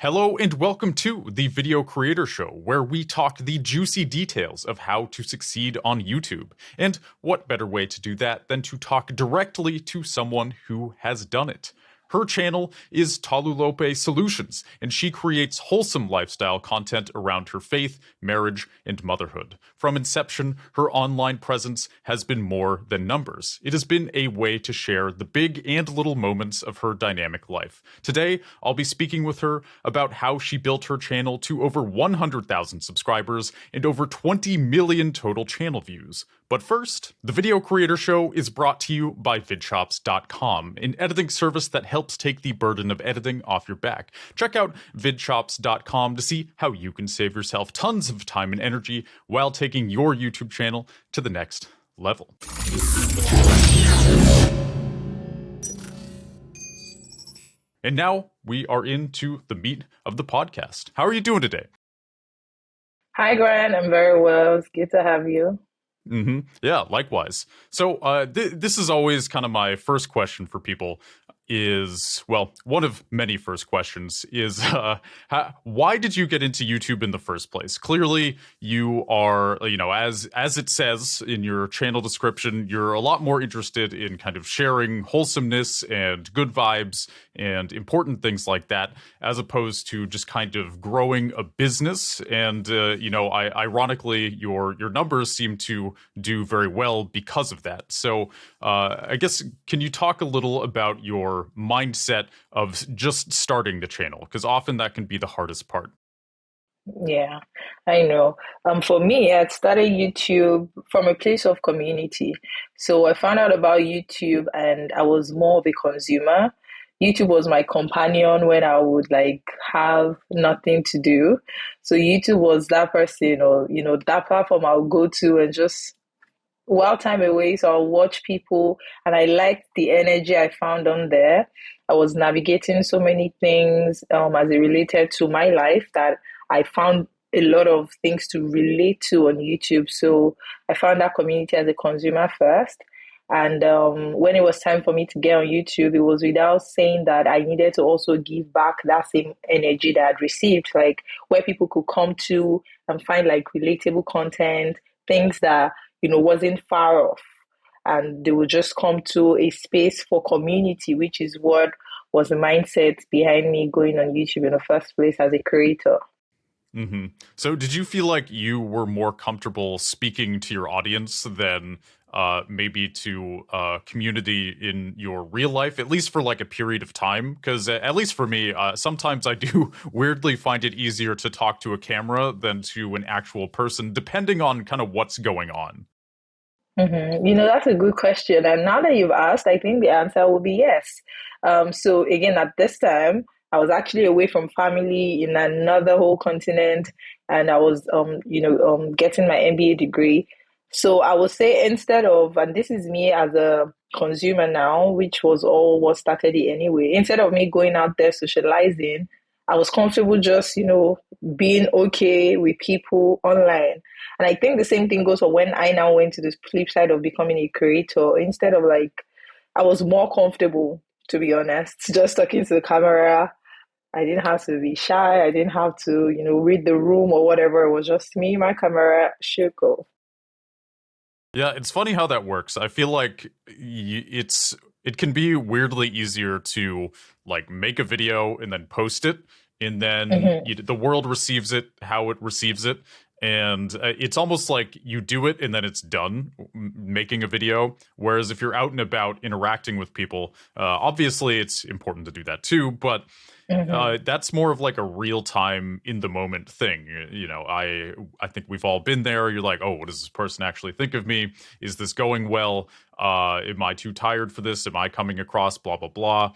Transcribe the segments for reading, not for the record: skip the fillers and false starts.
Hello and welcome to the Video Creator Show, where we talk the juicy details of how to succeed on YouTube. And what better way to do that than to talk directly to someone who has done it. Her channel is Tolulope Solutions, and she creates wholesome lifestyle content around her faith, marriage, and motherhood. From inception, her online presence has been more than numbers. It has been a way to share the big and little moments of her dynamic life. Today, I'll be speaking with her about how she built her channel to over 100,000 subscribers and over 20 million total channel views. But first, the Video Creator Show is brought to you by VidChops.com, an editing service that helps take the burden of editing off your back. Check out VidChops.com to see how you can save yourself tons of time and energy while taking your YouTube channel to the next level. And now we are into the meat of the podcast. How are you doing today? Hi, Grant. I'm very well. It's good to have you. Yeah, likewise. So this is always kind of my first question for people is, well, one of many first questions is, why did you get into YouTube in the first place? Clearly, you are, as it says in your channel description, you're a lot more interested in kind of sharing wholesomeness and good vibes and important things like that, as opposed to just kind of growing a business. And, ironically, your numbers seem to do very well because of that. So I guess, can you talk a little about your mindset of just starting the channel? Because often that can be the hardest part. Yeah, I know. For me, I started YouTube from a place of community. So I found out about YouTube and I was more of a consumer. YouTube was my companion when I would have nothing to do. So YouTube was that person or, that platform I'll go to and just while time away. So I'll watch people and I liked the energy I found on there. I was navigating so many things as it related to my life that I found a lot of things to relate to on YouTube. So I found that community as a consumer first. And when it was time for me to get on YouTube, it was without saying that I needed to also give back that same energy that I'd received, like where people could come to and find relatable content, things that wasn't far off, and they would just come to a space for community, which is what was the mindset behind me going on YouTube in the first place as a creator. So did you feel like you were more comfortable speaking to your audience than maybe to community in your real life, at least for a period of time? Because at least for me, sometimes I do weirdly find it easier to talk to a camera than to an actual person, depending on kind of what's going on. That's a good question. And now that you've asked, I think the answer will be yes. So again, at this time, I was actually away from family in another whole continent, and I was, getting my MBA degree. So I would say instead of, and this is me as a consumer now, which was all what started it anyway, instead of me going out there socializing, I was comfortable just, being okay with people online. And I think the same thing goes for when I now went to the flip side of becoming a creator. Instead of I was more comfortable, to be honest, just talking to the camera. I didn't have to be shy. I didn't have to, read the room or whatever. It was just me, my camera, Shiko. Yeah, it's funny how that works. I feel like it can be weirdly easier to make a video and then post it, and then the world receives it how it receives it. And it's almost like you do it and then it's done, making a video. Whereas if you're out and about interacting with people, obviously it's important to do that too, but that's more of a real time in the moment thing. I think we've all been there. You're like, oh, what does this person actually think of me? Is this going well? Am I too tired for this? Am I coming across blah, blah, blah?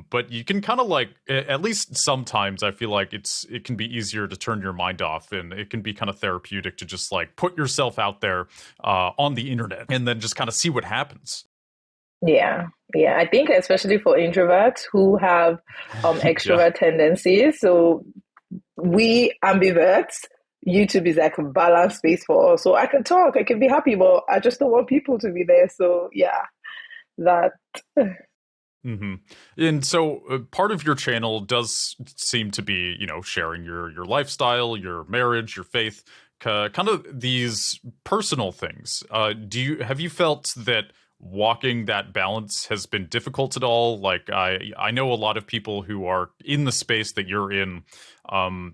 But you can kind of at least sometimes I feel like it can be easier to turn your mind off, and it can be kind of therapeutic to just put yourself out there on the internet and then just kind of see what happens. Yeah. I think especially for introverts who have extrovert tendencies. So we ambiverts, YouTube is a balanced space for us. So I can talk, I can be happy, but I just don't want people to be there. So yeah, that. Hmm. And so part of your channel does seem to be, sharing your lifestyle, your marriage, your faith, kind of these personal things. Have you felt that walking that balance has been difficult at all? Like I know a lot of people who are in the space that you're in.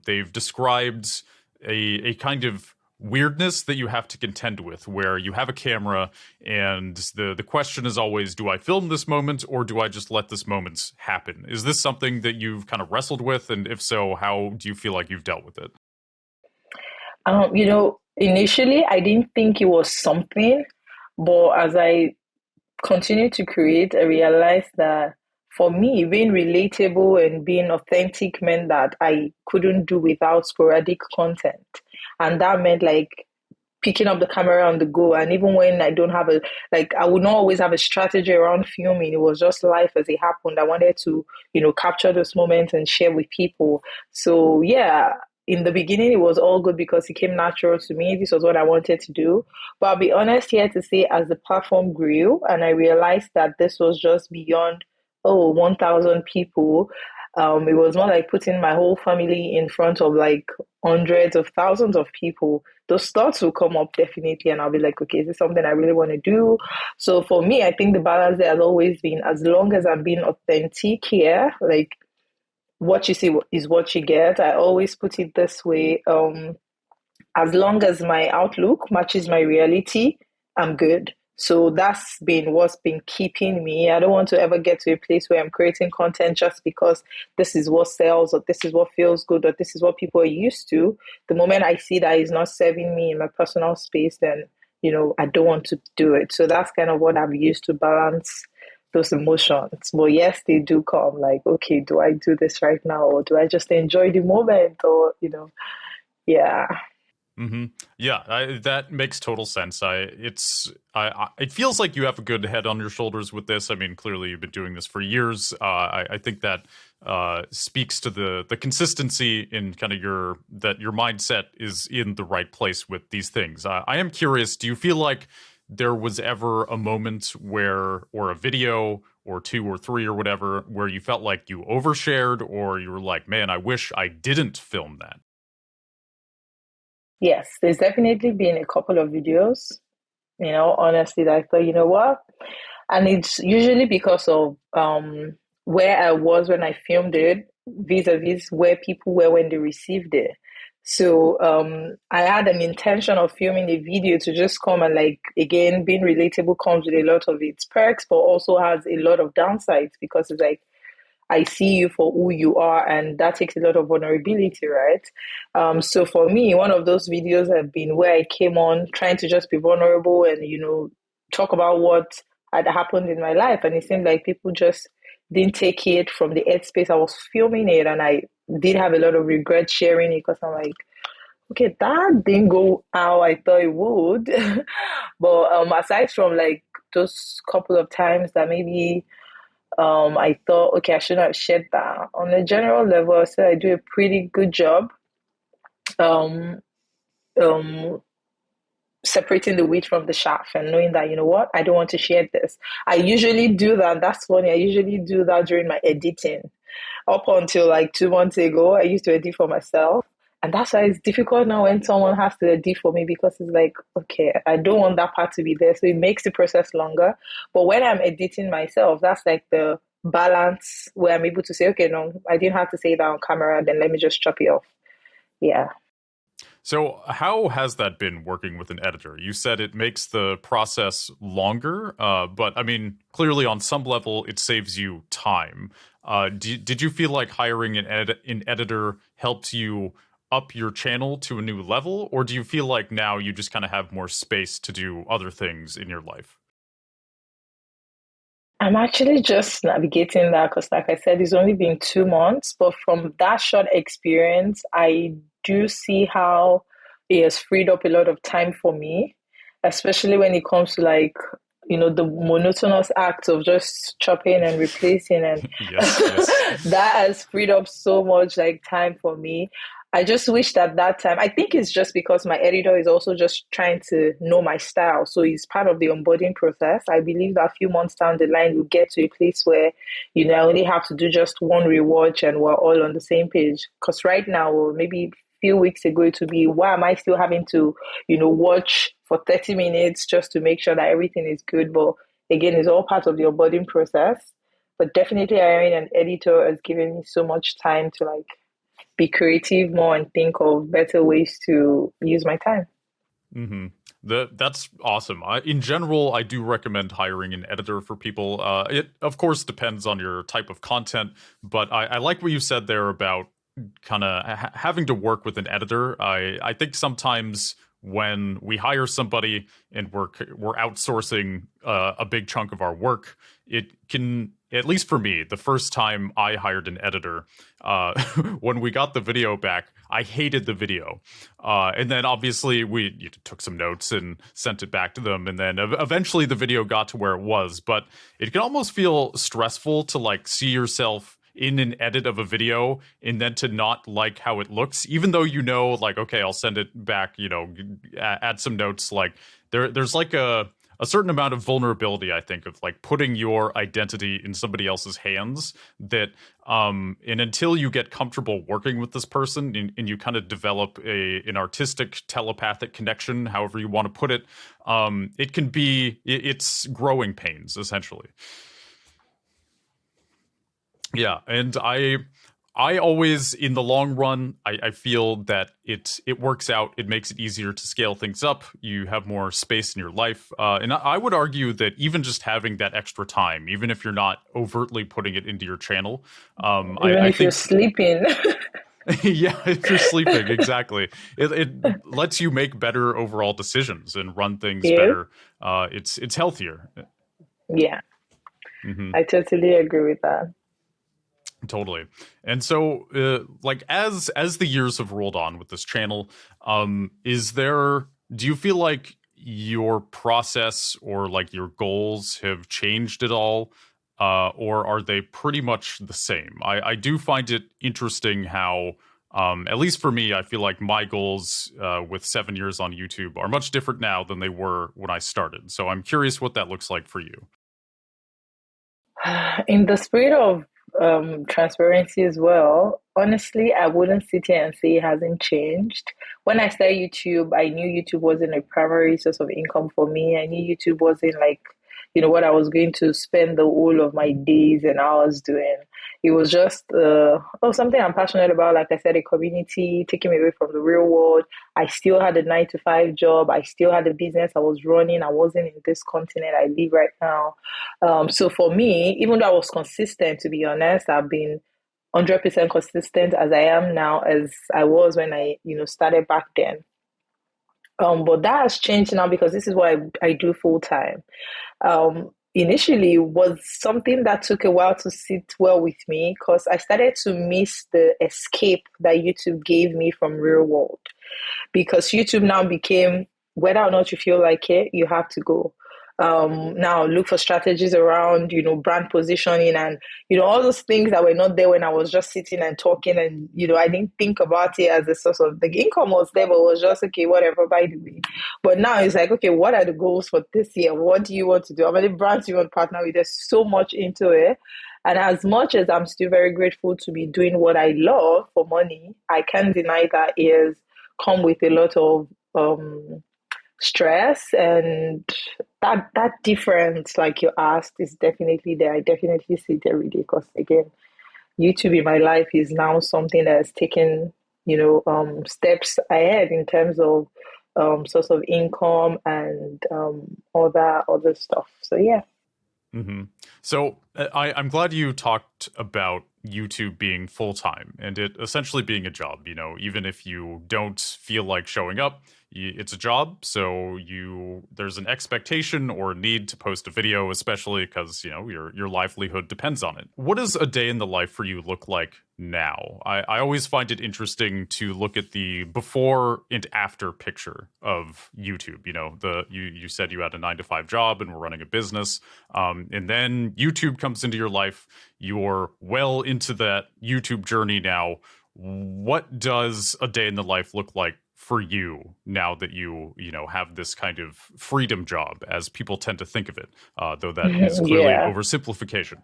They've described a kind of weirdness that you have to contend with where you have a camera and the question is always, do I film this moment or do I just let this moment happen? Is this something that you've kind of wrestled with, and if so, how do you feel like you've dealt with it? Initially I didn't think it was something, but as I continued to create, I realized that for me, being relatable and being authentic meant that I couldn't do without sporadic content. And that meant like picking up the camera on the go. And even when I don't have I would not always have a strategy around filming. It was just life as it happened. I wanted to, capture those moments and share with people. So, yeah, in the beginning, it was all good because it came natural to me. This was what I wanted to do. But I'll be honest here to say, as the platform grew and I realized that this was just beyond, 1,000 people, it was more like putting my whole family in front of like hundreds of thousands of people. Those thoughts will come up definitely, and I'll be like, okay, is this something I really want to do? So for me, I think the balance there has always been as long as I'm being authentic here, like what you see is what you get. I always put it this way. As long as my outlook matches my reality, I'm good. So that's been what's been keeping me. I don't want to ever get to a place where I'm creating content just because this is what sells or this is what feels good or this is what people are used to. The moment I see that is not serving me in my personal space, then, I don't want to do it. So that's kind of what I've used to balance those emotions. But yes, they do come like, okay, do I do this right now or do I just enjoy the moment or, yeah. Hmm. Yeah, that makes total sense. It feels like you have a good head on your shoulders with this. I mean, clearly you've been doing this for years. I think that speaks to the consistency in kind of your mindset is in the right place with these things. I am curious. Do you feel like there was ever a moment where, or a video, or two or three or whatever, where you felt like you overshared, or you were like, man, I wish I didn't film that? Yes, there's definitely been a couple of videos, honestly, that I thought, you know what? And it's usually because of where I was when I filmed it, vis-a-vis where people were when they received it. So I had an intention of filming a video to just come and like again being relatable comes with a lot of its perks, but also has a lot of downsides because it's like I see you for who you are, and that takes a lot of vulnerability, right? So for me, one of those videos have been where I came on trying to just be vulnerable and, talk about what had happened in my life. And it seemed like people just didn't take it from the headspace I was filming it. And I did have a lot of regret sharing it because I'm like, okay, that didn't go how I thought it would. But aside from like those couple of times that maybe I thought, okay, I shouldn't have shared that. On a general level, I said I do a pretty good job um, um, separating the wheat from the chaff and knowing that, you know what, I don't want to share this. I usually do that. That's funny. I usually do that during my editing. Up until like 2 months ago, I used to edit for myself. And that's why it's difficult now when someone has to edit for me because it's like, okay, I don't want that part to be there. So it makes the process longer. But when I'm editing myself, that's like the balance where I'm able to say, okay, no, I didn't have to say that on camera, then let me just chop it off. Yeah. So, how has that been working with an editor? You said it makes the process longer, but I mean, clearly on some level, it saves you time. Did you feel like hiring an editor helped you up your channel to a new level, or do you feel like now you just kind of have more space to do other things in your life? I'm actually just navigating that because, like I said, it's only been 2 months. But from that short experience, I do see how it has freed up a lot of time for me, especially when it comes to like, the monotonous act of just chopping and replacing, and Yes, yes. that has freed up so much like time for me. I just wish that that time, I think it's just because my editor is also just trying to know my style. So it's part of the onboarding process. I believe that a few months down the line, we'll get to a place where, I only have to do just one rewatch and we're all on the same page. Because right now, or maybe a few weeks ago, it would be, why am I still having to, watch for 30 minutes just to make sure that everything is good? But again, it's all part of the onboarding process. But definitely hiring an editor has given me so much time to like be creative more and think of better ways to use my time. hmm That's awesome. In general, I do recommend hiring an editor for people. It, of course, depends on your type of content, but I like what you said there about kind of having to work with an editor. I think sometimes when we hire somebody and we're outsourcing a big chunk of our work, it can, at least for me, the first time I hired an editor, when we got the video back, I hated the video. And then obviously we took some notes and sent it back to them. And then eventually the video got to where it was. But it can almost feel stressful to like see yourself in an edit of a video and then to not like how it looks, even though like, okay, I'll send it back, add some notes. Like there's like a certain amount of vulnerability, I think, of like putting your identity in somebody else's hands that and until you get comfortable working with this person and you kind of develop an artistic telepathic connection, however you want to put it, it can be it's growing pains essentially. Yeah, and I always, in the long run, I feel that it works out. It makes it easier to scale things up. You have more space in your life, and I would argue that even just having that extra time, even if you're not overtly putting it into your channel, Even I if you're think, sleeping. yeah, if you're sleeping, exactly, it lets you make better overall decisions and run things Yeah, better. It's healthier. yeah, hmm I totally agree with that. Totally. And so, like as the years have rolled on with this channel, do you feel like your process or like your goals have changed at all, or are they pretty much the same? I do find it interesting how, at least for me, I feel like my goals with 7 years on YouTube are much different now than they were when I started. So I'm curious what that looks like for you. In the spirit of transparency as well, honestly, I wouldn't sit here and say it hasn't changed. When I started YouTube, I knew YouTube wasn't a primary source of income for me. I knew YouTube wasn't like, what I was going to spend the whole of my days and hours doing. It was just, something I'm passionate about. Like I said, a community, taking me away from the real world. I still had a 9 to 5 job. I still had a business I was running. I wasn't in this continent I live right now. So for me, even though I was consistent, to be honest, I've been 100% consistent as I am now as I was when I, started back then. But that has changed now because this is what I do full time. Initially was something that took a while to sit well with me because I started to miss the escape that YouTube gave me from real world because YouTube now became whether or not you feel like it, you have to go. Now look for strategies around, brand positioning and, all those things that were not there when I was just sitting and talking and, I didn't think about it as a source of the income was there, but it was just, okay, whatever, by the way. But now it's like, okay, what are the goals for this year? What do you want to do? How many brands do you want to partner with? There's so much into it. And as much as I'm still very grateful to be doing what I love for money, I can't deny that it has come with a lot of stress and that difference like you asked is definitely there. I definitely see it every day because again, YouTube in my life is now something that has taken, steps ahead in terms of source of income and other stuff. So yeah. hmm So I'm glad you talked about YouTube being full time and it essentially being a job. Even if you don't feel like showing up, it's a job, so there's an expectation or a need to post a video, especially because your livelihood depends on it. What does a day in the life for you look like now? I always find it interesting to look at the before and after picture of YouTube. You said you had a 9 to 5 job and were running a business, and then YouTube comes into your life. You're well into that YouTube journey now. What does a day in the life look like for you now that you have this kind of freedom job, as people tend to think of it, though that is clearly an Yeah. oversimplification?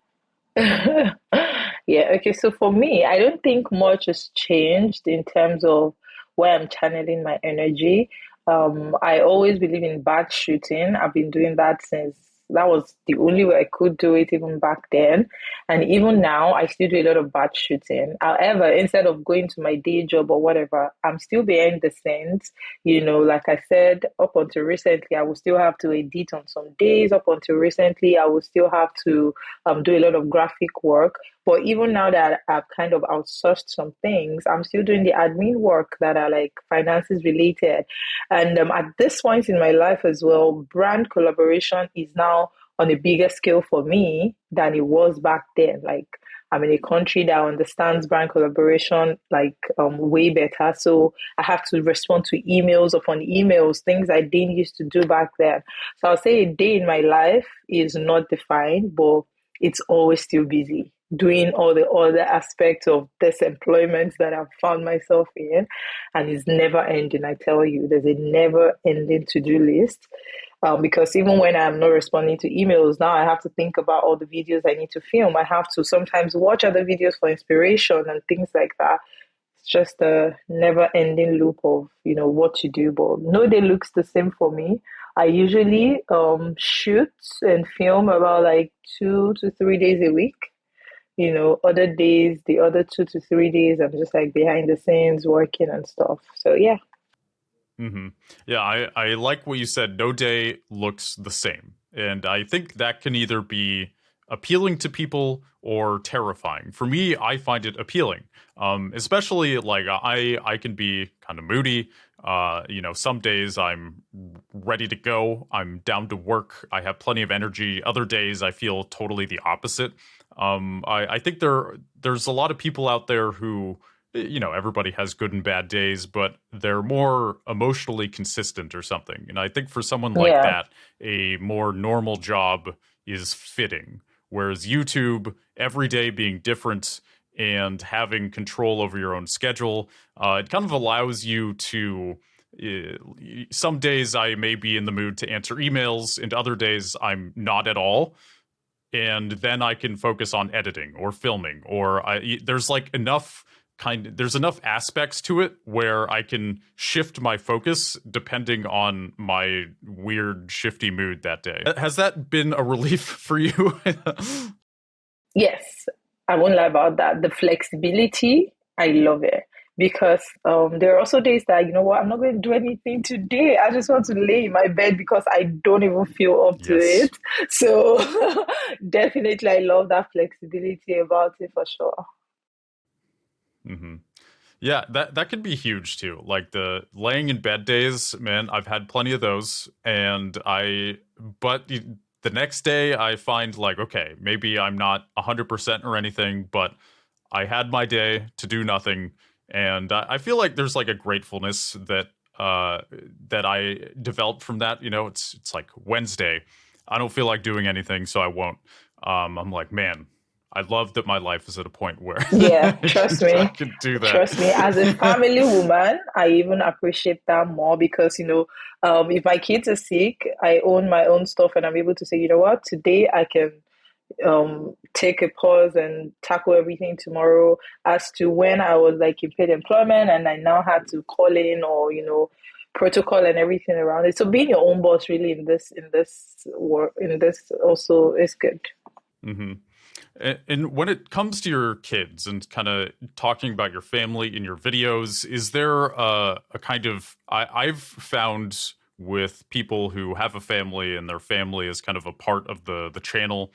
Yeah, okay. So for me, I don't think much has changed in terms of where I'm channeling my energy. I always believe in batch shooting. I've been doing that since that was the only way I could do it even back then. And even now, I still do a lot of batch shooting. However, instead of going to my day job or whatever, I'm still behind the scenes. Like I said, up until recently, I will still have to edit on some days. Up until recently, I will still have to do a lot of graphic work. But even now that I've kind of outsourced some things, I'm still doing the admin work that are like finances related. And at this point in my life as well, brand collaboration is now on a bigger scale for me than it was back then. Like I'm in a country that understands brand collaboration like way better. So I have to respond to emails upon emails, things I didn't used to do back then. So I'll say a day in my life is not defined, but it's always still busy doing all the other aspects of this employment that I've found myself in. And it's never ending. I tell you, there's a never ending to do list. Because even when I'm not responding to emails, now I have to think about all the videos I need to film. I have to sometimes watch other videos for inspiration and things like that. It's just a never ending loop of, what to do. But no day looks the same for me. I usually shoot and film about like 2 to 3 days a week. Other days, the other 2 to 3 days, I'm just like behind the scenes working and stuff. So yeah. Hmm. Yeah, I like what you said. No day looks the same. And I think that can either be appealing to people or terrifying. For me, I find it appealing. Especially like I can be kind of moody. Some days I'm ready to go. I'm down to work. I have plenty of energy. Other days I feel totally the opposite. I think there's a lot of people out there who everybody has good and bad days, but they're more emotionally consistent or something. And I think for someone like Yeah. that, a more normal job is fitting. Whereas YouTube, every day being different and having control over your own schedule, it kind of allows you to. Some days I may be in the mood to answer emails, and other days I'm not at all. And then I can focus on editing or filming, or there's like there's enough aspects to it where I can shift my focus depending on my weird shifty mood that day. Has that been a relief for you? Yes, I won't lie about that. The flexibility, I love it. Because there are also days that, you know what, I'm not going to do anything today. I just want to lay in my bed because I don't even feel up to Yes. it. So definitely, I love that flexibility about it for sure. Hmm. Yeah, that could be huge too. Like the laying in bed days, man, I've had plenty of those. But the next day I find like, okay, maybe I'm not 100% or anything, but I had my day to do nothing. And I feel like there's like a gratefulness uh, that I developed from that. It's like Wednesday. I don't feel like doing anything, so I won't. I'm like, man, I love that my life is at a point where Yeah, I can do that. trust me. As a family woman, I even appreciate that more because, if my kids are sick, I own my own stuff and I'm able to say, you know what, today I can take a pause and tackle everything tomorrow. As to when I was like in paid employment and I now had to call in or, protocol and everything around it. So being your own boss really in this work in this also is good. Hmm. And when it comes to your kids and kind of talking about your family in your videos, is there a kind of I've found with people who have a family and their family is kind of a part of the channel.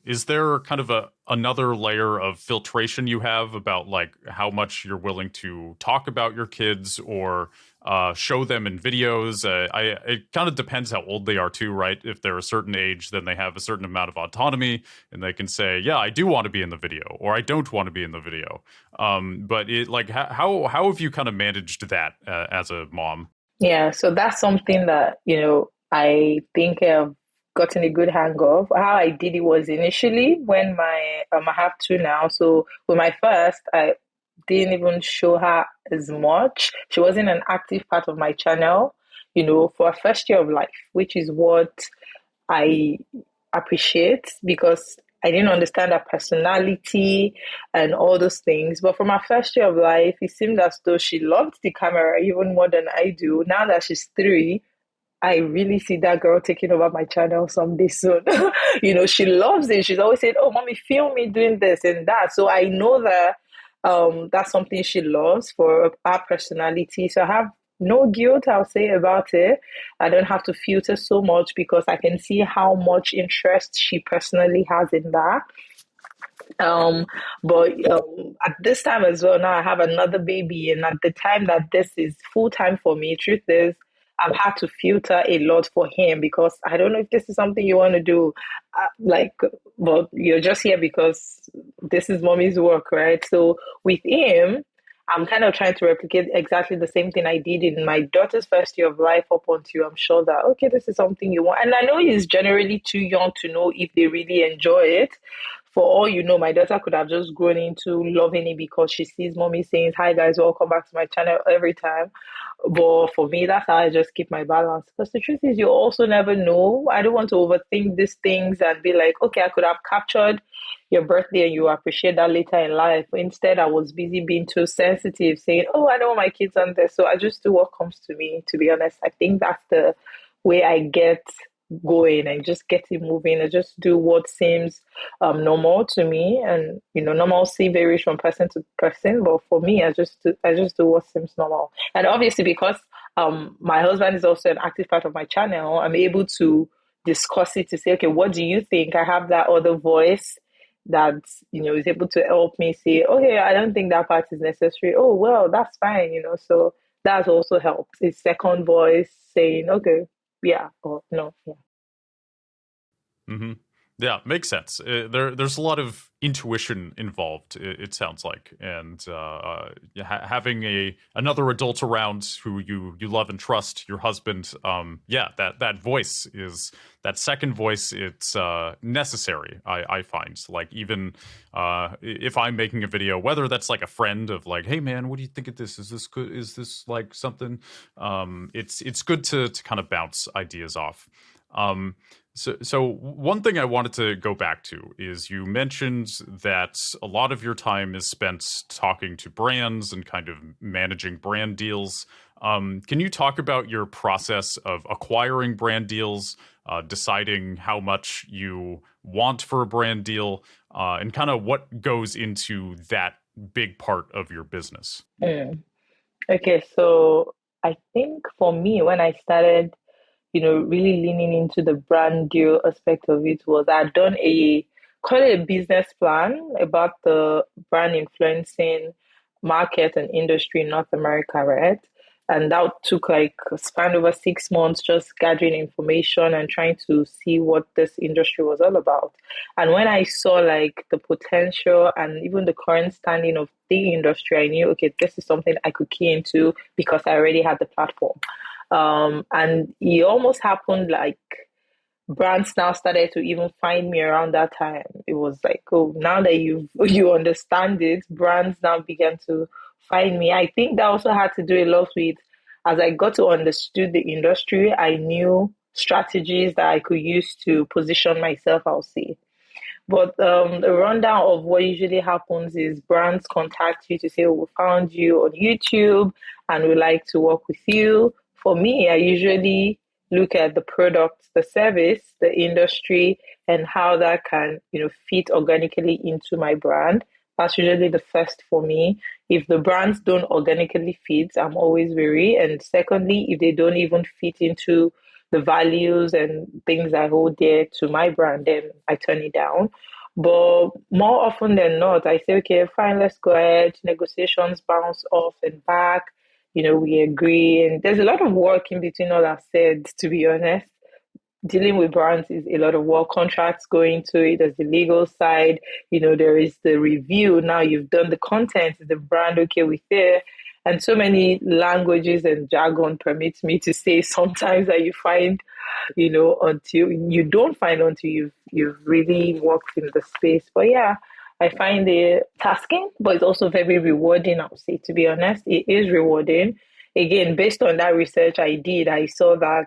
Is there kind of another layer of filtration you have about like how much you're willing to talk about your kids or show them in videos? It kind of depends how old they are too, right? If they're a certain age, then they have a certain amount of autonomy, and they can say, "Yeah, I do want to be in the video," or "I don't want to be in the video." But it like how have you kind of managed that as a mom? Yeah, so that's something that, I think I've gotten a good hang of. How I did it was initially when I have two now. So with my first, I didn't even show her as much. She wasn't an active part of my channel, for a first year of life, which is what I appreciate because I didn't understand her personality and all those things. But from her first year of life, it seemed as though she loved the camera even more than I do. Now that she's three, I really see that girl taking over my channel someday soon. She loves it. She's always saying, "Oh, mommy, film me doing this and that." So I know that that's something she loves for her personality. So I have no guilt, I'll say, about it. I don't have to filter so much because I can see how much interest she personally has in that. Um, but at this time as well, now I have another baby, and at the time that this is full time for me, truth is, I've had to filter a lot for him because I don't know if this is something you want to do. Like, well, you're just here because this is mommy's work, right? So with him, I'm kind of trying to replicate exactly the same thing I did in my daughter's first year of life up until I'm sure that, okay, this is something you want. And I know he's generally too young to know if they really enjoy it. For all you know, my daughter could have just grown into loving it because she sees mommy saying, "Hi guys, welcome back to my channel" every time. But for me, that's how I just keep my balance. Because the truth is, you also never know. I don't want to overthink these things and be like, okay, I could have captured your birthday and you appreciate that later in life. Instead, I was busy being too sensitive, saying, "Oh, I don't want my kids on this." So I just do what comes to me, to be honest. I think that's the way I get going and just get it moving and just do what seems normal to me. And normalcy varies from person to person, but for me, I just do what seems normal. And obviously, because my husband is also an active part of my channel, I'm able to discuss it to say, okay, what do you think? I have that other voice that is able to help me say, okay, I don't think that part is necessary. Oh well, that's fine. So that's also helped. It's second voice saying, okay, yeah, or no, yeah. Hmm. Yeah, makes sense. There's a lot of intuition involved. It sounds like, and having another adult around who you love and trust, your husband. Yeah, that voice is that second voice. It's necessary. I find like even if I'm making a video, whether that's like a friend of like, "Hey man, what do you think of this? Is this good? Is this like something?" It's good to kind of bounce ideas off. Um, so one thing I wanted to go back to is you mentioned that a lot of your time is spent talking to brands and kind of managing brand deals. Can you talk about your process of acquiring brand deals, deciding how much you want for a brand deal, and kind of what goes into that big part of your business? Mm. Okay, so I think for me, when I started really leaning into the brand deal aspect of it was I'd done call it a business plan about the brand influencing market and industry in North America, right? And that took like a span over 6 months, just gathering information and trying to see what this industry was all about. And when I saw like the potential and even the current standing of the industry, I knew, okay, this is something I could key into because I already had the platform. And it almost happened like brands now started to even find me around that time. It was like, oh, now that you understand it, brands now began to find me. I think that also had to do a lot with as I got to understood the industry, I knew strategies that I could use to position myself, I'll say. But the rundown of what usually happens is brands contact you to say, "Oh, we found you on YouTube and we like to work with you." For me, I usually look at the product, the service, the industry, and how that can, fit organically into my brand. That's usually the first for me. If the brands don't organically fit, I'm always wary. And secondly, if they don't even fit into the values and things I hold dear to my brand, then I turn it down. But more often than not, I say, okay, fine, let's go ahead. Negotiations bounce off and back. We agree. And there's a lot of work in between all I've said, to be honest. Dealing with brands is a lot of work, contracts going to it. There's the legal side, there is the review. Now you've done the content, is the brand okay with it? And so many languages and jargon permits me to say sometimes that you find, until you don't find until you've really worked in the space. But yeah, I find it tasking, but it's also very rewarding, I would say, to be honest. It is rewarding. Again, based on that research I did, I saw that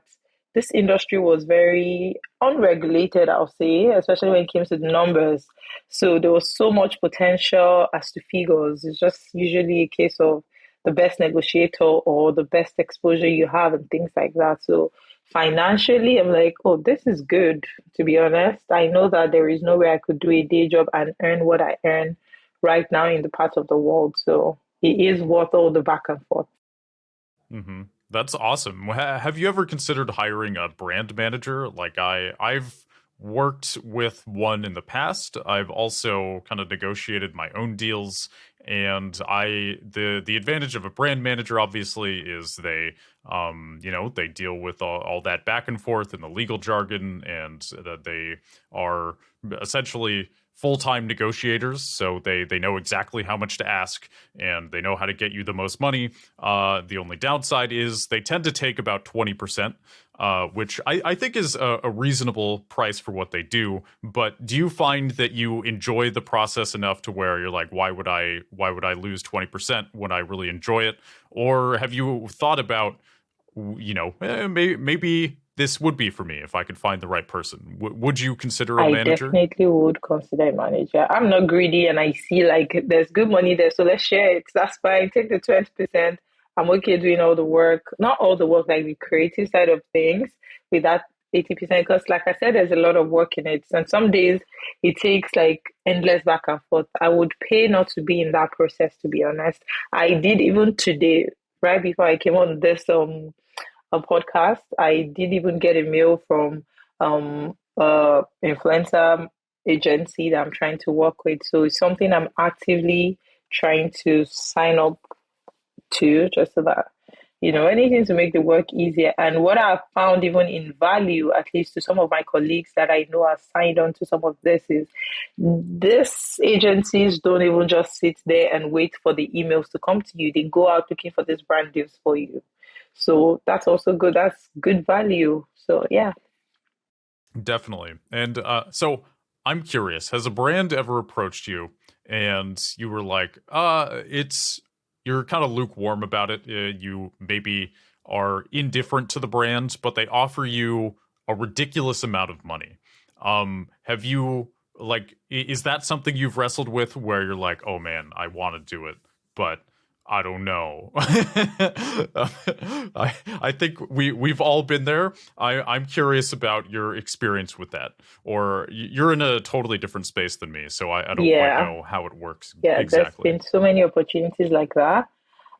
this industry was very unregulated, I'll say, especially when it came to the numbers. So there was so much potential as to figures. It's just usually a case of the best negotiator or the best exposure you have and things like that. So financially, I'm like, oh, this is good, to be honest. I know that there is no way I could do a day job and earn what I earn right now in the part of the world. So it is worth all the back and forth. Mm-hmm. That's awesome. Have you ever considered hiring a brand manager? Like I've worked with one in the past. I've also kind of negotiated my own deals, and the advantage of a brand manager obviously is they deal with all that back and forth and the legal jargon, and that they are essentially full-time negotiators, so they know exactly how much to ask, and they know how to get you the most money. The only downside is they tend to take about 20%, which I think is a reasonable price for what they do. But do you find that you enjoy the process enough to where you're like, why would I lose 20% when I really enjoy it? Or have you thought about, maybe this would be for me if I could find the right person? Would you consider a I manager? definitely would consider a manager. I'm not greedy and I see like there's good money there, so let's share it. That's fine. Take the 20%. I'm okay doing all the work, not all the work, like the creative side of things with that 80%. Because, like I said, there's a lot of work in it. And some days it takes like endless back and forth. I would pay not to be in that process, to be honest. I did even today, right before I came on this a podcast. I did even get a mail from influencer agency that I'm trying to work with. So it's something I'm actively trying to sign up to, just so that anything to make the work easier. And what I've found, even in value, at least to some of my colleagues that I know are signed on to some of this, is these agencies don't even just sit there and wait for the emails to come to you. They go out looking for these brand deals for you. So that's also good. That's good value. So yeah. Definitely. And so I'm curious, has a brand ever approached you and you were like, you're kind of lukewarm about it. You maybe are indifferent to the brand, but they offer you a ridiculous amount of money. Have you, like, is that something you've wrestled with where you're like, oh man, I want to do it, but I don't know. I think we've all been there. I'm curious about your experience with that. Or you're in a totally different space than me, so I don't quite Yeah. know how it works Yeah. There's exactly. been so many opportunities like that.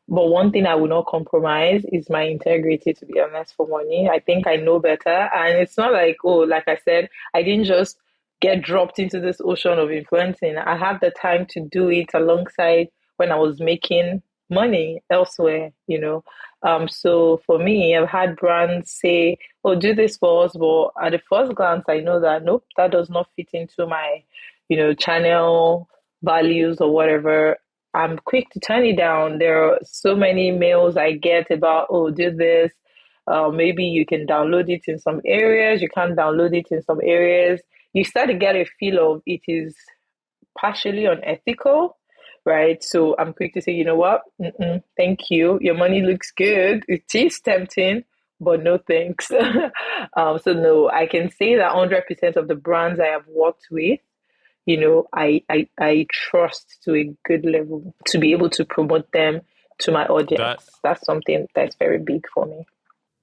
But one thing I will not compromise is my integrity, to be honest, for money. I think I know better. And it's not like, oh, like I said, I didn't just get dropped into this ocean of influencing. I had the time to do it alongside when I was making money elsewhere. So for me, I've had brands say, oh, do this for us. But at the first glance, I know that, nope, that does not fit into my, channel values or whatever. I'm quick to turn it down. There are so many mails I get about, oh, do this. Maybe you can download it in some areas, you can't download it in some areas. You start to get a feel of it is partially unethical, right? So I'm quick to say, you know what? Thank you. Your money looks good. It is tempting, but no thanks. So no, I can say that 100% of the brands I have worked with, I trust to a good level to be able to promote them to my That audience. That's something that's very big for me.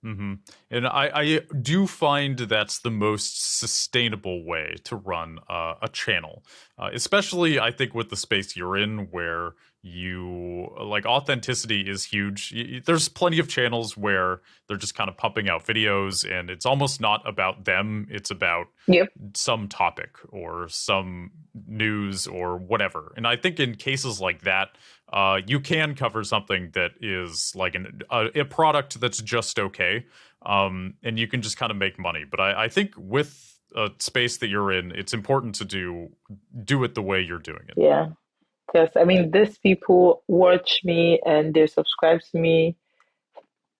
hmm And I do find that's the most sustainable way to run a channel, especially I think with the space you're in, where you like authenticity is huge. There's plenty of channels where they're just kind of pumping out videos and it's almost not about them. It's about Yep. some topic or some news or whatever. And I think in cases like that, you can cover something that is like a product that's just okay, and you can just kind of make money. But I think with a space that you're in, it's important to do it the way you're doing it. Yeah. Because I mean, these people watch me and they subscribe to me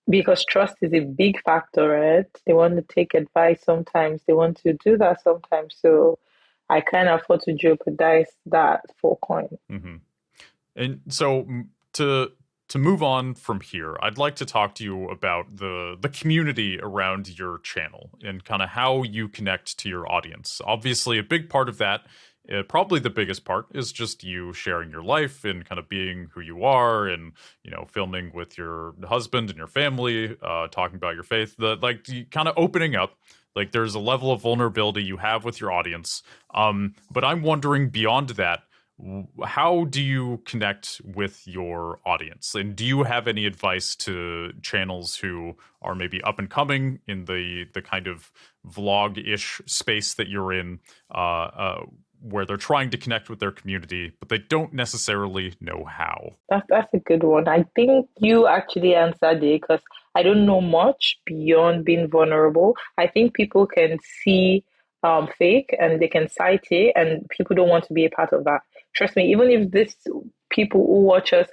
because trust is a big factor, right? They want to take advice sometimes, they want to do that sometimes. So I can't afford to jeopardize that for coin. Hmm. And so to move on from here, I'd like to talk to you about the community around your channel and kind of how you connect to your audience. Obviously, a big part of that, probably the biggest part, is just you sharing your life and kind of being who you are, and filming with your husband and your family, talking about your faith. Kind of opening up. Like there's a level of vulnerability you have with your audience. But I'm wondering beyond that, how do you connect with your audience, and do you have any advice to channels who are maybe up and coming in the kind of vlog-ish space that you're in, where they're trying to connect with their community but they don't necessarily know how? That's a good one. I think you actually answered it because I don't know much beyond being vulnerable. I think people can see fake and they can cite it, and people don't want to be a part of that. Trust me, even if this people who watch us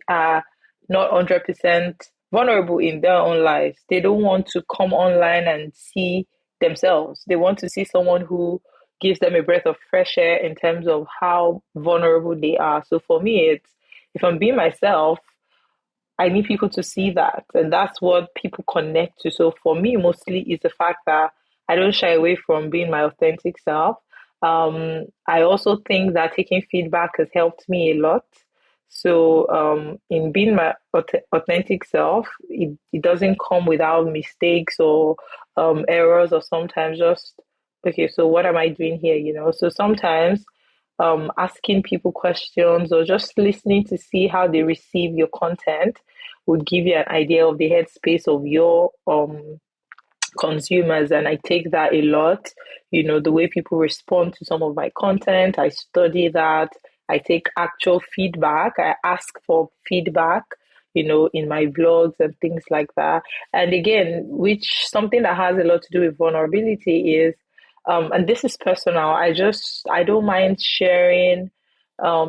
are not 100% vulnerable in their own lives, they don't want to come online and see themselves. They want to see someone who gives them a breath of fresh air in terms of how vulnerable they are. So for me, it's if I'm being myself, I need people to see that. And that's what people connect to. So for me, mostly is the fact that I don't shy away from being my authentic self. I also think that taking feedback has helped me a lot. So in being my authentic self, it doesn't come without mistakes or errors, or sometimes just, okay, so what am I doing here? So sometimes asking people questions or just listening to see how they receive your content would give you an idea of the headspace of your consumers. And I take that a lot. The way people respond to some of my content, I study that. I take actual feedback. I ask for feedback, in my vlogs and things like that. And again, which something that has a lot to do with vulnerability is, and this is personal, I don't mind sharing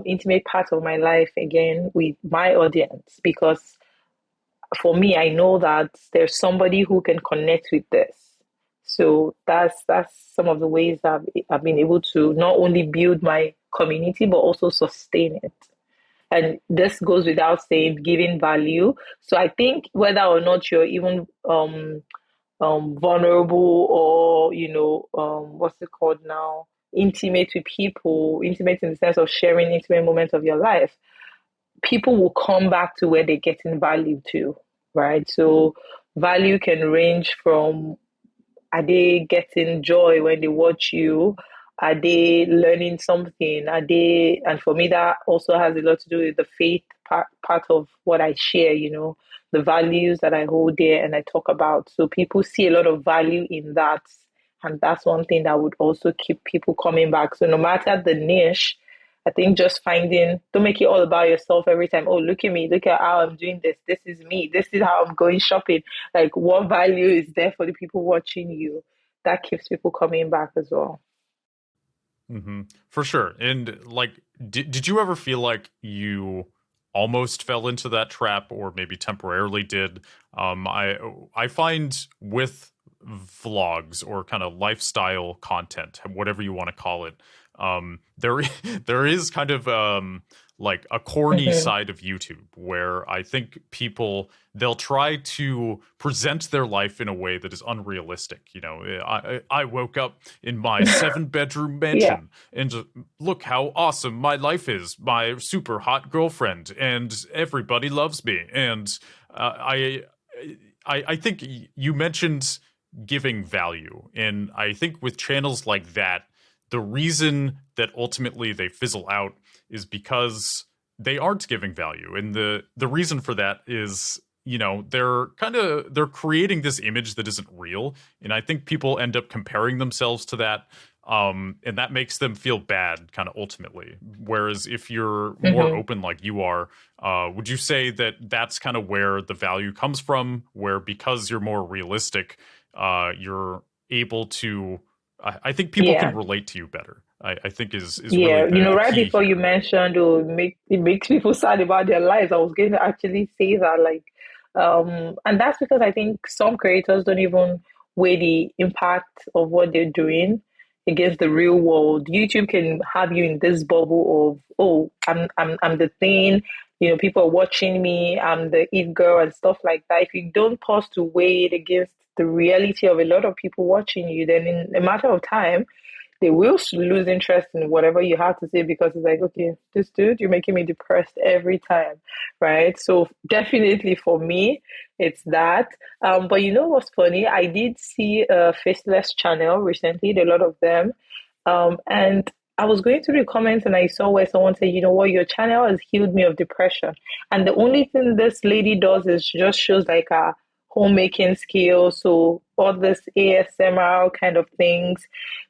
intimate parts of my life again with my audience, because for me, I know that there's somebody who can connect with this. So that's some of the ways I've been able to not only build my community but also sustain it. And this goes without saying, giving value. So I think whether or not you're even vulnerable, or what's it called now, intimate with people, intimate in the sense of sharing intimate moments of your life, people will come back to where they're getting value to, right? So value can range from, are they getting joy when they watch you? Are they learning something? And for me, that also has a lot to do with the faith part of what I share, the values that I hold there and I talk about. So people see a lot of value in that. And that's one thing that would also keep people coming back. So no matter the niche, I think just finding, don't make it all about yourself every time. Oh, look at me, look at how I'm doing this. This is me. This is how I'm going shopping. Like, what value is there for the people watching you? That keeps people coming back as well. Hmm. For sure. And like, did you ever feel like you almost fell into that trap, or maybe temporarily did? I find with vlogs or kind of lifestyle content, whatever you want to call it, there there is kind of like a corny Hmm. side of YouTube where I think people, they'll try to present their life in a way that is unrealistic. I woke up in my 7 bedroom Yeah. mansion and look how awesome my life is. My super hot girlfriend and everybody loves me. And I think you mentioned giving value, and I think with channels like that, the reason that ultimately they fizzle out is because they aren't giving value. And the reason for that is, they're creating this image that isn't real. And I think people end up comparing themselves to that. And that makes them feel bad kind of ultimately. Whereas if you're more Mm-hmm. open like you are, would you say that that's kind of where the value comes from? Where because you're more realistic, you're able to, I think people can Yeah. relate to you better. I think is really Yeah, the right key before you here. mentioned, oh, it makes people sad about their lives. I was going to actually say that, like, and that's because I think some creators don't even weigh the impact of what they're doing against the real world. YouTube can have you in this bubble of, oh, I'm the thing, people are watching me, I'm the it girl and stuff like that. If you don't pause to weigh it against the reality of a lot of people watching you, then in a matter of time they will lose interest in whatever you have to say because it's like, okay, this dude, you're making me depressed every time, right? So definitely for me, it's that. But you know what's funny? I did see a faceless channel recently, a lot of them, and I was going through the comments and I saw where someone said, you know what, your channel has healed me of depression. And the only thing this lady does is just shows like a homemaking skills, so all this ASMR kind of things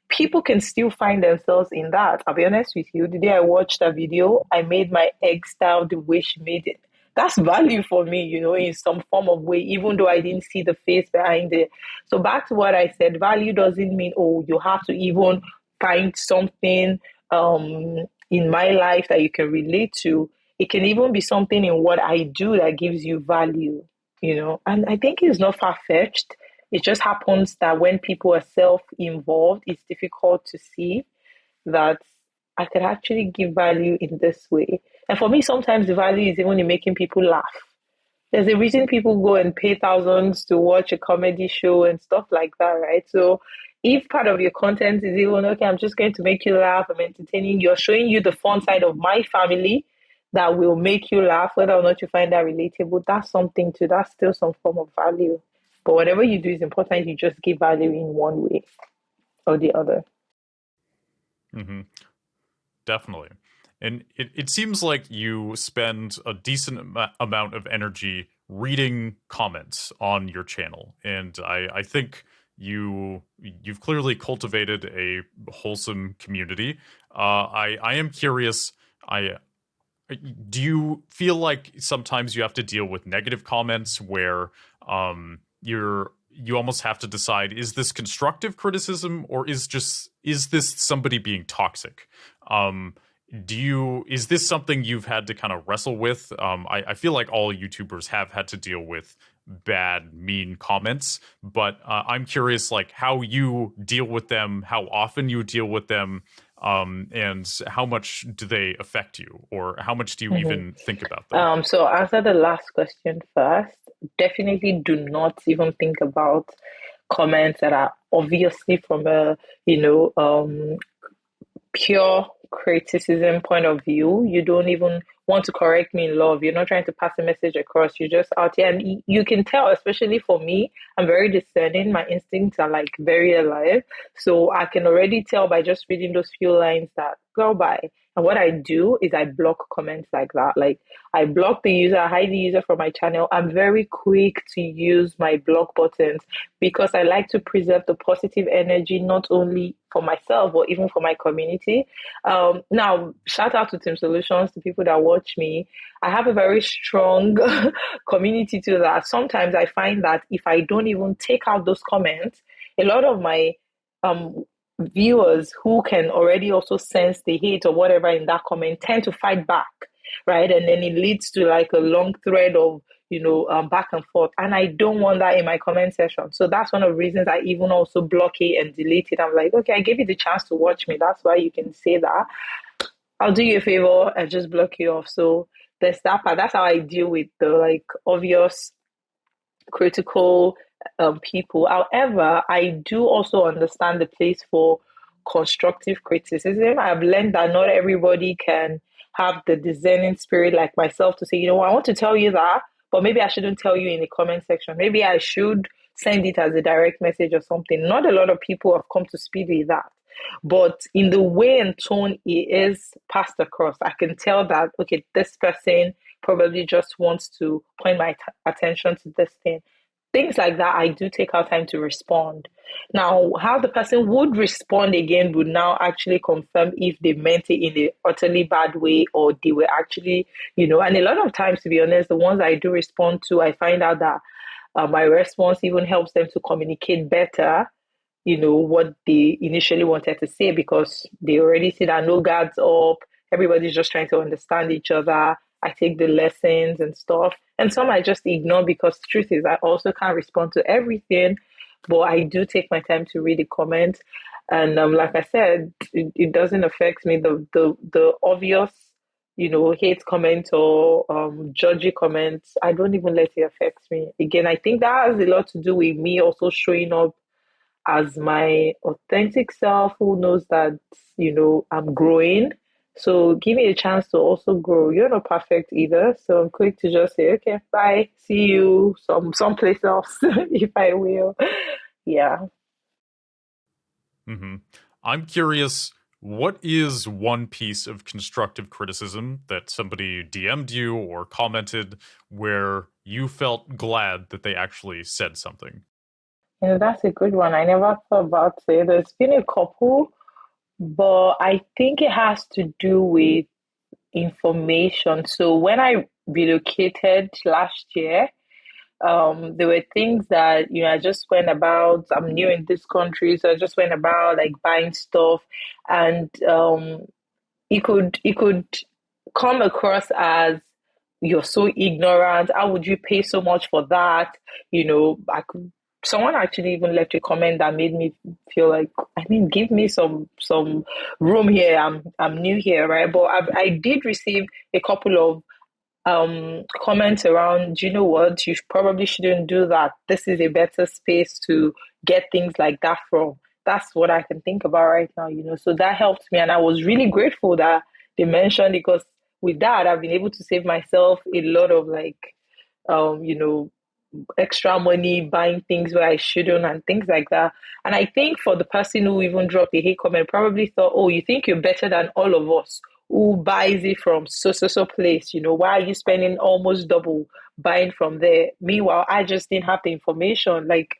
people can still find themselves in that. I'll be honest with you. The day I watched that video, I made my egg style the way she made it. That's value for me, in some form of way, even though I didn't see the face behind it. So back to what I said, value doesn't mean, oh, you have to even find something in my life that you can relate to. It can even be something in what I do that gives you value, And I think it's not far fetched. It just happens that when people are self involved, it's difficult to see that I could actually give value in this way. And for me, sometimes the value is even in making people laugh. There's a reason people go and pay thousands to watch a comedy show and stuff like that, right? So if part of your content is even, okay, I'm just going to make you laugh, I'm entertaining, you're showing you the fun side of my family that will make you laugh, whether or not you find that relatable, that's something too. That's still some form of value. But whatever you do is important. You just give value in one way or the other. Hmm. Definitely. And it seems like you spend a decent amount of energy reading comments on your channel. And I think you've clearly cultivated a wholesome community. I am curious. I Do you feel like sometimes you have to deal with negative comments where you almost have to decide, is this constructive criticism or is this somebody being toxic? um is this something you've had to kind of wrestle with? I feel like all YouTubers have had to deal with bad, mean comments, but I'm curious, like, how you deal with them, how often you deal with them, and how much do they affect you, or how much do you Mhm. even think about them? So answer the last question first. Definitely do not even think about comments that are obviously from a, pure criticism point of view. You don't even want to correct me in love. You're not trying to pass a message across. You're just out here. And you can tell, especially for me, I'm very discerning. My instincts are like very alive. So I can already tell by just reading those few lines that, girl, bye. And what I do is I block comments like that. Like I block the user, I hide the user from my channel. I'm very quick to use my block buttons because I like to preserve the positive energy, not only for myself, but even for my community. Now, shout out to Team Solutions, to people that watch me. I have a very strong community to that. Sometimes I find that if I don't even take out those comments, a lot of my um, viewers who can already also sense the hate or whatever in that comment tend to fight back, right? And then it leads to like a long thread of back and forth. And I don't want that in my comment section. So that's one of the reasons I even also block it and delete it. I'm like, okay, I gave you the chance to watch me. That's why you can say that. I'll do you a favor and just block you off. So there's that part. That's how I deal with the like obvious critical people. However, I do also understand the place for constructive criticism. I've learned that not everybody can have the discerning spirit like myself to say, I want to tell you that, but maybe I shouldn't tell you in the comment section. Maybe I should send it as a direct message or something. Not a lot of people have come to speed with that. but in the way and tone it is passed across, I can tell that, okay, this person probably just wants to point my attention to this thing. Things like that, I do take out time to respond. Now, how the person would respond again would now actually confirm if they meant it in a utterly bad way or they were actually, and a lot of times, to be honest, the ones I do respond to, I find out that my response even helps them to communicate better, what they initially wanted to say because they already see that no guards up, everybody's just trying to understand each other. I take the lessons and stuff. And some I just ignore because the truth is I also can't respond to everything, but I do take my time to read the comments. And like I said, it doesn't affect me. The obvious, hate comments or judgy comments, I don't even let it affect me. Again, I think that has a lot to do with me also showing up as my authentic self who knows that, I'm growing. So give me a chance to also grow. You're not perfect either. So I'm quick to just say, okay, bye. See you someplace else if I will. Yeah. Hmm. I'm curious, what is one piece of constructive criticism that somebody DM'd you or commented where you felt glad that they actually said something? That's a good one. I never thought about it. There's been a couple, but I think it has to do with information. So when I relocated last year, there were things that, I just went about. I'm new in this country, so I just went about like buying stuff, and it could come across as you're so ignorant. How would you pay so much for that? I could. Someone actually even left a comment that made me feel like, I mean, give me some room here. I'm new here, right? But I did receive a couple of comments around, you know what, you probably shouldn't do that. This is a better space to get things like that from. That's what I can think about right now, So that helped me. And I was really grateful that they mentioned it because with that, I've been able to save myself a lot of like, um, you know, extra money buying things where I shouldn't and things like that. And I think for the person who even dropped a hate comment, probably thought, oh, you think you're better than all of us who buys it from so place? Why are you spending almost double buying from there? Meanwhile, I just didn't have the information. Like,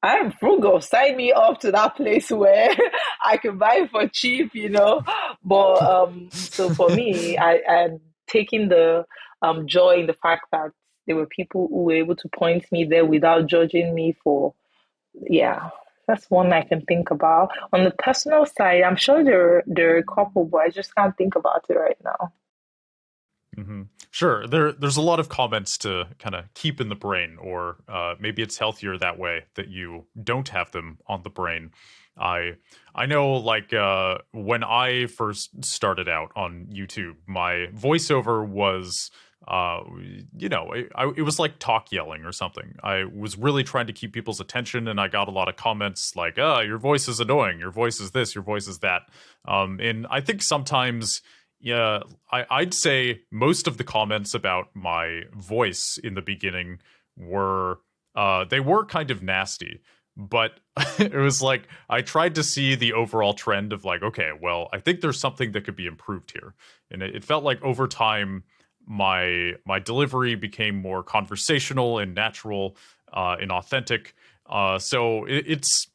I am frugal. Sign me up to that place where I can buy it for cheap. But so for me, I'm taking the joy in the fact that there were people who were able to point me there without judging me for, yeah. That's one I can think about. On the personal side, I'm sure there are a couple, but I just can't think about it right now. Hmm. Sure. There's a lot of comments to kind of keep in the brain, or maybe it's healthier that way that you don't have them on the brain. I I know, like, when I first started out on YouTube, my voiceover was it was like talk yelling or something. I was really trying to keep people's attention, and I got a lot of comments like, your voice is annoying, your voice is this, your voice is that. And I think sometimes, yeah, I'd say most of the comments about my voice in the beginning were they were kind of nasty, but it was like I tried to see the overall trend of like, okay, well, I think there's something that could be improved here, and it felt like over time my delivery became more conversational and natural and authentic. So it's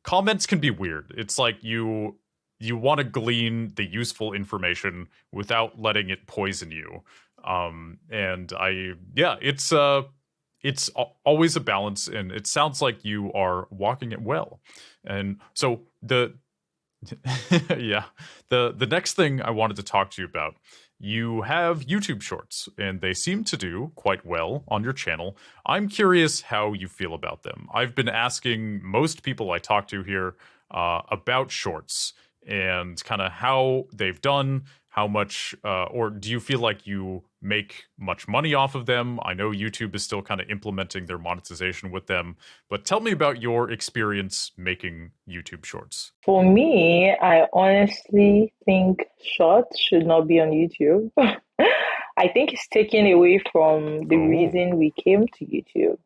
comments can be weird. It's like you want to glean the useful information without letting it poison you. And I yeah, it's always a balance, and it sounds like you are walking it well. And so the yeah, the next thing I wanted to talk to you about, you have YouTube shorts and they seem to do quite well on your channel. I'm curious how you feel about them. I've been asking most people I talk to here about shorts and kind of how they've done, how much, or do you feel like you make much money off of them? I know YouTube is still kind of implementing their monetization with them, but tell me about your experience making YouTube shorts. For me, I honestly think shorts should not be on YouTube. I think it's taken away from the Oh. reason we came to YouTube.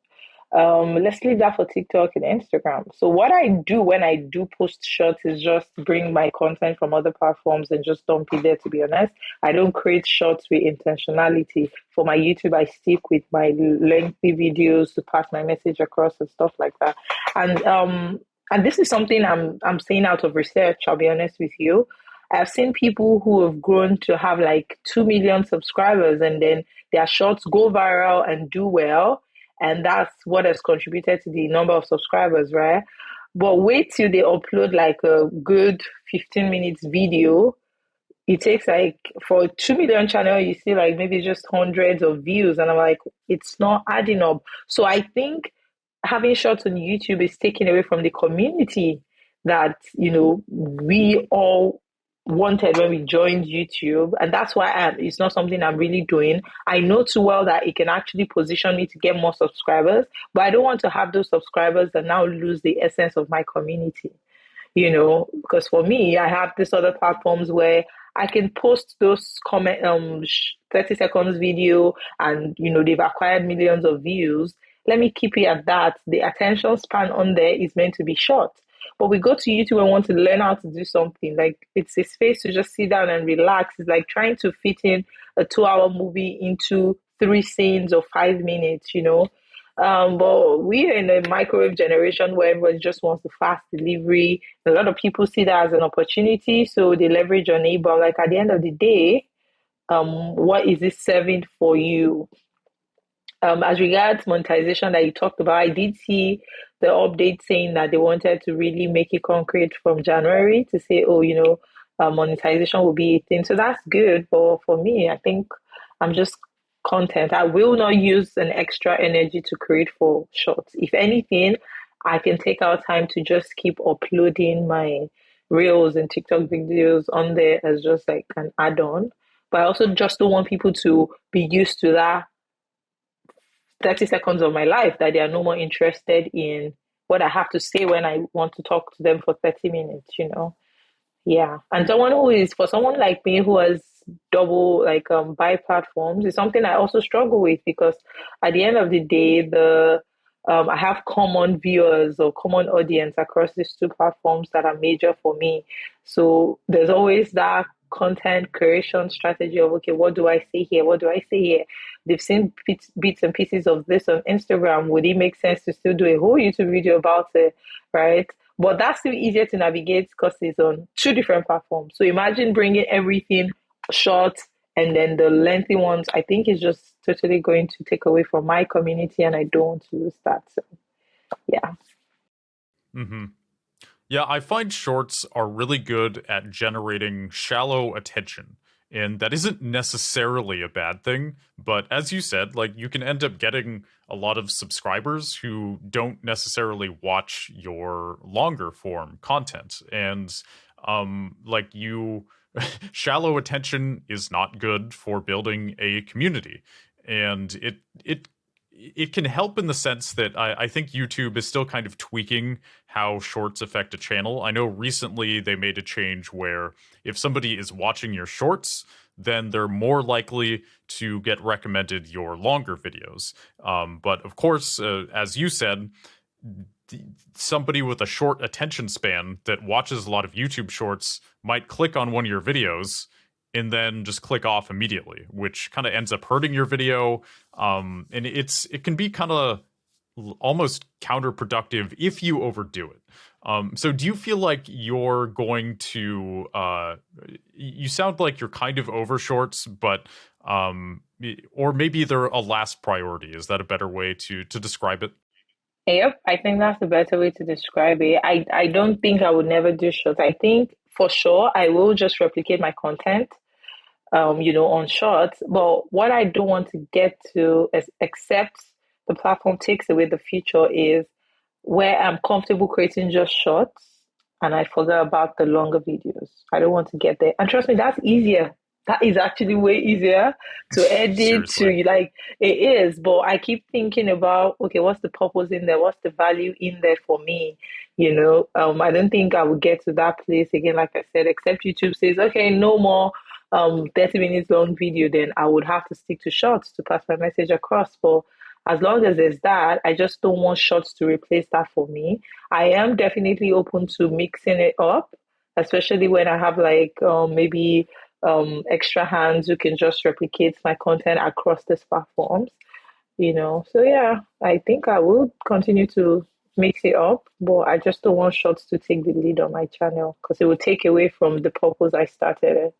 Let's leave that for TikTok and Instagram. So what I do when I do post shorts is just bring my content from other platforms and just dump it there, to be honest. I don't create shorts with intentionality. For my YouTube, I stick with my lengthy videos to pass my message across and stuff like that. And this is something I'm saying out of research, I'll be honest with you. I've seen people who have grown to have like 2 million subscribers and then their shorts go viral and do well. And that's what has contributed to the number of subscribers, right? But wait till they upload like a good 15 minutes video. It takes like for a 2 million channel, you see like maybe just hundreds of views. And I'm like, it's not adding up. So I think having shorts on YouTube is taken away from the community that, we all wanted when we joined YouTube. And that's why it's not something I'm really doing. I know too well that it can actually position me to get more subscribers, but I don't want to have those subscribers that now lose the essence of my community, because for me, I have these other platforms where I can post those 30 seconds video and, they've acquired millions of views. Let me keep it at that. The attention span on there is meant to be short. But we go to YouTube and want to learn how to do something. Like it's a space to just sit down and relax. It's like trying to fit in a 2-hour movie into 3 scenes or 5 minutes. But we're in a microwave generation where everyone just wants the fast delivery. A lot of people see that as an opportunity, so they leverage on it. But like at the end of the day, what is it serving for you? As regards monetization that you talked about, I did see the update saying that they wanted to really make it concrete from January to say, oh, monetization will be a thing. So that's good. But for me, I think I'm just content. I will not use an extra energy to create for shorts. If anything, I can take out time to just keep uploading my reels and TikTok videos on there as just like an add-on. But I also just don't want people to be used to that 30 seconds of my life that they are no more interested in what I have to say when I want to talk to them for 30 minutes. Yeah. And for someone like me who has double like buy platforms is something I also struggle with because at the end of the day, I have common viewers or common audience across these two platforms that are major for me. So there's always that content creation strategy of okay, what do I say here? What do I say here? They've seen bits and pieces of this on Instagram. Would it make sense to still do a whole YouTube video about it? Right? But that's still easier to navigate because it's on two different platforms. So imagine bringing everything short and then the lengthy ones. I think it's just totally going to take away from my community, and I don't want to lose that. So, yeah. Mm-hmm. Yeah, I find shorts are really good at generating shallow attention. And that isn't necessarily a bad thing, but as you said, like you can end up getting a lot of subscribers who don't necessarily watch your longer form content. And like you shallow attention is not good for building a community. And it can help in the sense that I think YouTube is still kind of tweaking how shorts affect a channel. I know recently they made a change where if somebody is watching your shorts, then they're more likely to get recommended your longer videos. But of course, as you said, somebody with a short attention span that watches a lot of YouTube shorts might click on one of your videos and then just click off immediately, which kind of ends up hurting your video. And it can be kind of almost counterproductive if you overdo it. So do you feel like you're going to, you sound like you're kind of over shorts, but, or maybe they're a last priority. Is that a better way to describe it? Yep, I think that's the better way to describe it. I don't think I would never do shorts. I think for sure I will just replicate my content, on shorts. But what I don't want to get to is except the platform takes away the feature is where I'm comfortable creating just shorts and I forget about the longer videos. I don't want to get there. And trust me, that's easier. That is actually way easier to edit Seriously. to like it is. But I keep thinking about okay, what's the purpose in there? What's the value in there for me? I don't think I would get to that place again, like I said, except YouTube says, okay, no more 30 minutes long video, then I would have to stick to shorts to pass my message across. But As long as there's that, I just don't want shorts to replace that for me. I am definitely open to mixing it up, especially when I have like maybe extra hands who can just replicate my content across these platforms, you know. So yeah, I think I will continue to mix it up, but I just don't want shorts to take the lead on my channel because it will take away from the purpose I started it.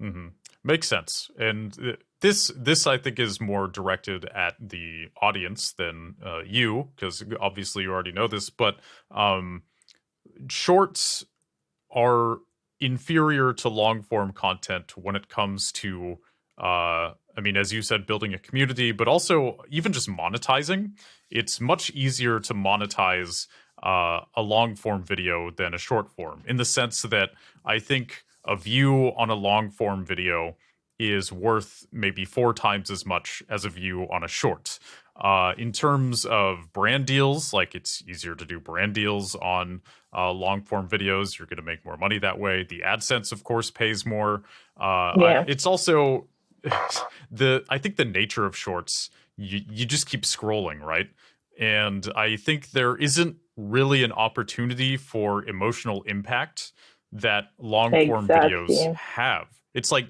Hmm. Makes sense. And this I think is more directed at the audience than you, because obviously you already know this. But um, shorts are inferior to long form content when it comes to I mean, as you said, building a community, but also even just monetizing. It's much easier to monetize a long form video than a short form, in the sense that I think a view on a long form video is worth maybe 4 times as much as a view on a short. In terms of brand deals, like it's easier to do brand deals on long form videos. You're going to make more money that way. The AdSense, of course, pays more. Yeah, It's also I think the nature of shorts, you just keep scrolling, right? And I think there isn't really an opportunity for emotional impact that long form videos exactly. have. It's like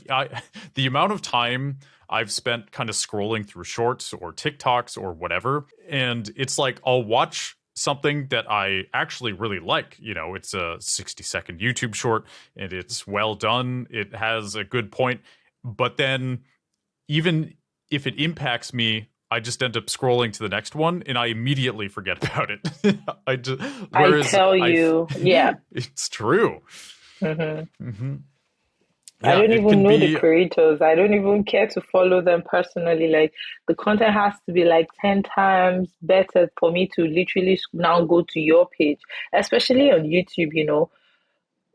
the amount of time I've spent kind of scrolling through shorts or TikToks or whatever, and it's like I'll watch something that I actually really like. You know, it's a 60-second YouTube short and it's well done. It has a good point, but then even if it impacts me, I just end up scrolling to the next one and I immediately forget about it. I just, I whereas tell you, yeah. it's true. Hmm. Hmm. I Yeah, don't it even can know the be. creators. I don't even care to follow them personally. Like the content has to be like 10 times better for me to literally now go to your page, especially on YouTube, you know.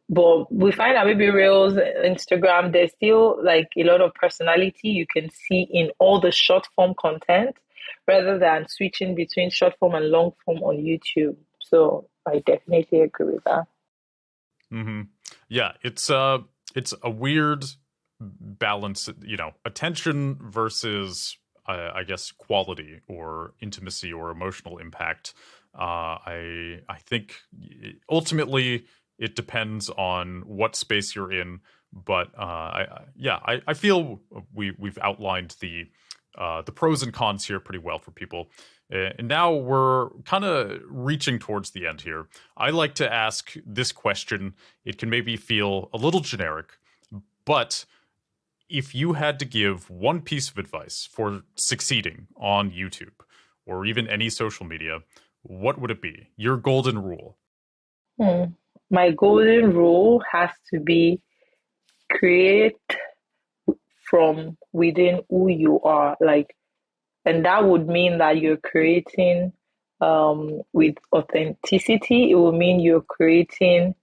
But we find that maybe Reels, Instagram, there's still like a lot of personality you can see in all the short form content rather than switching between short form and long form on YouTube. So I definitely agree with that. Hmm. Yeah, it's a weird balance, you know, attention versus I guess quality or intimacy or emotional impact. I think ultimately it depends on what space you're in, but yeah, I feel we've outlined the pros and cons here pretty well for people. And now we're kind of reaching towards the end here. I like to ask this question. It can maybe feel a little generic, but if you had to give one piece of advice for succeeding on YouTube or even any social media, what would it be? Your golden rule. Hmm. My golden rule has to be create from within who you are. Like, and that would mean that you're creating with authenticity. It will mean you're creating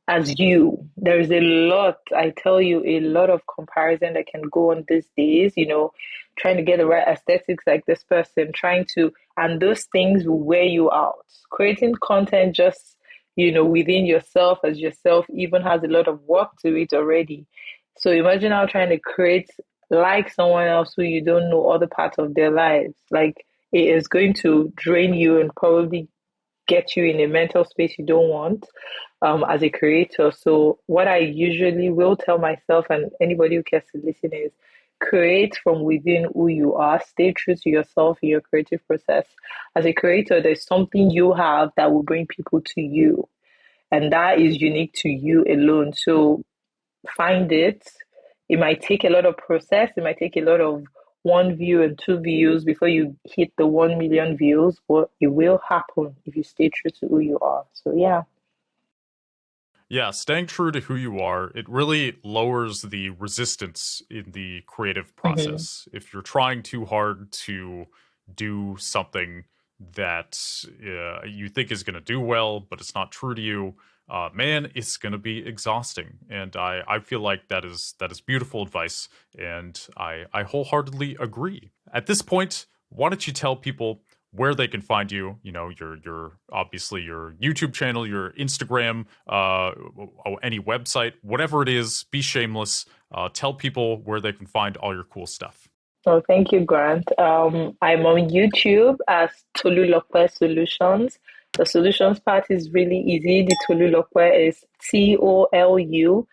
as you. There's a lot, I tell you, a lot of comparison that can go on these days, you know, trying to get the right aesthetics like this person, trying to, and those things will wear you out. Creating content just, you know, within yourself as yourself even has a lot of work to it already. So imagine now trying to create like someone else who you don't know other parts of their lives. Like it is going to drain you and probably get you in a mental space you don't want as a creator. So, what I usually will tell myself and anybody who cares to listen is create from within who you are, stay true to yourself in your creative process. As a creator, there's something you have that will bring people to you, and that is unique to you alone. So, find it. It might take a lot of process, it might take a lot of one view and two views before you hit the 1 million views, but it will happen if you stay true to who you are. So, yeah. Yeah, staying true to who you are, it really lowers the resistance in the creative Hmm. process. If you're trying too hard to do something that you think is going to do well, but it's not true to you, man, it's going to be exhausting. And I feel like that is beautiful advice, and I wholeheartedly agree. At this point, why don't you tell people where they can find you? You know, your obviously your YouTube channel, your Instagram, any website, whatever it is. Be shameless. Tell people where they can find all your cool stuff. Oh, thank you, Grant. I'm on YouTube as Tolulope Solutions. The solutions part is really easy. The Tolulope is Tolulope.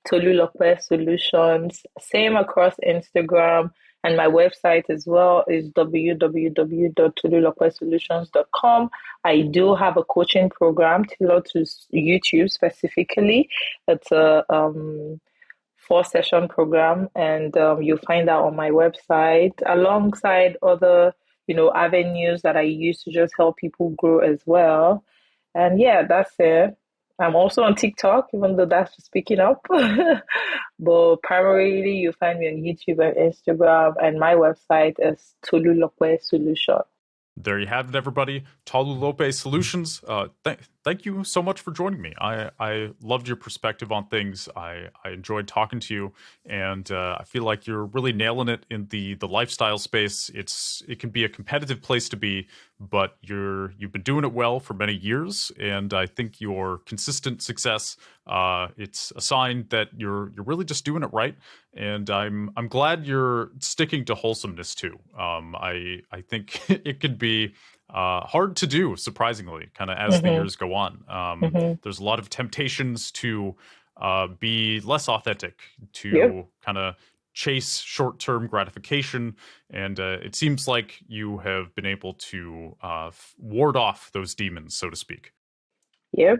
Tolulope Solutions. Same across Instagram. And my website as well is www.tolulopesolutions.com. I do have a coaching program tailored to YouTube specifically. It's a 4 session program, and you'll find that on my website alongside other, avenues that I use to just help people grow as well. And yeah, that's it. I'm also on TikTok, even though that's just picking up. But primarily, you find me on YouTube and Instagram, and my website is Tolulope Solution. There you have it, everybody. Tolulope Solutions. Thank you so much for joining me. I loved your perspective on things. I enjoyed talking to you, and I feel like you're really nailing it in the lifestyle space. It can be a competitive place to be, but you've been doing it well for many years, and I think your consistent success, it's a sign that you're really just doing it right. And I'm glad you're sticking to wholesomeness too. I think it could be hard to do, surprisingly, kind of as the Mm-hmm. years go on. Mm-hmm. There's a lot of temptations to be less authentic, Yep. to kind of chase short-term gratification, and it seems like you have been able to ward off those demons, so to speak. Yep.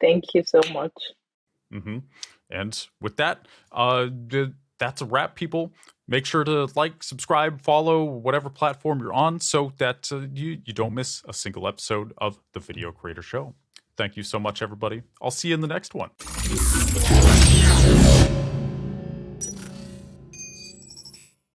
Thank you so much. hmm And with that, that's a wrap, people. Make sure to like, subscribe, follow whatever platform you're on so that you don't miss a single episode of the Video Creator Show. Thank you so much, everybody. I'll see you in the next one.